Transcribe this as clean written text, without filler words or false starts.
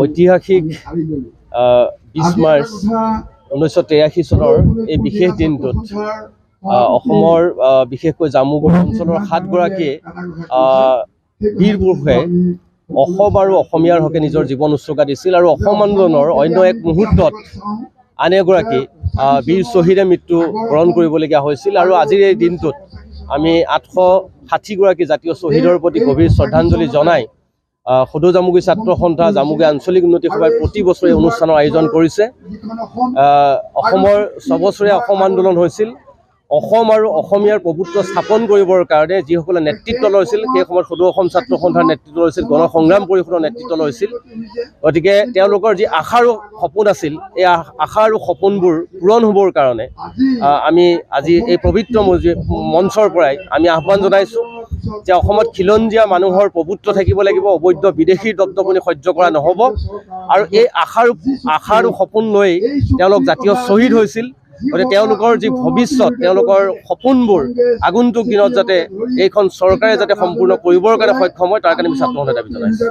ঐতিহাসিক 20 মাৰ্চ 1983 চনৰ এই বিশেষ দিনটোত অসমৰ বিশেষকৈ জামুগুৰি অঞ্চলৰ 7 গৰাকীয়ে বীৰ পুৰুষে অসম আৰু অসমীয়াৰ হকে নিজৰ জীৱন উৎসৰ্গা দিছিল আৰু অসম আন্দোলনৰ অন্য এক মুহূৰ্তত আন এগৰাকী বীৰ শ্বহীদে মৃত্যু বৰণ কৰিবলগীয়া হৈছিল। আৰু আজিৰ এই দিনটোত আমি 860 গৰাকী জাতীয় শ্বহীদৰ প্ৰতি গভীৰ শ্ৰদ্ধাঞ্জলি জনাই সদৌ জামুগুৰি ছাত্ৰ সন্থা জামুগুৰি আঞ্চলিক উন্নতি সভাই প্ৰতি বছৰে অনুষ্ঠানৰ আয়োজন কৰিছে। অসমৰ 6 বছৰীয়া অসম আন্দোলন হৈছিল। অসম আৰু অসমীয়াৰ প্ৰভুত্ব স্থাপন কৰিবৰ কাৰণে যিসকলে নেতৃত্ব লৈছিল, সেই সময়ত সদৌ অসম ছাত্ৰ সন্থাৰ নেতৃত্ব লৈছিল, গণ সংগ্ৰাম পৰিষদৰ নেতৃত্ব লৈছিল। গতিকে তেওঁলোকৰ যি আশা আৰু সপোন আছিল, এই আশা আৰু সপোনবোৰ পূৰণ হ'বৰ কাৰণে আমি আজি এই পবিত্ৰ মঞ্চৰ পৰাই আমি আহ্বান জনাইছোঁ যে অসমত খিলঞ্জীয়া মানুহৰ প্ৰভুত্ব থাকিব লাগিব, অবৈধ বিদেশীৰ দপদপনি সহ্য কৰা নহ'ব। আৰু এই আশা আৰু সপোন লৈ তেওঁলোক জাতীয় শ্বহীদ হৈছিল। গতিকে তেওঁলোকৰ যি ভৱিষ্যত, তেওঁলোকৰ সপোনবোৰ আগন্তুক দিনত যাতে এইখন চৰকাৰে যাতে সম্পূৰ্ণ কৰিবৰ কাৰণে সক্ষম হয়, তাৰ কাৰণে আমি ছাত্ৰ সন্থাই দাবী জনাইছোঁ।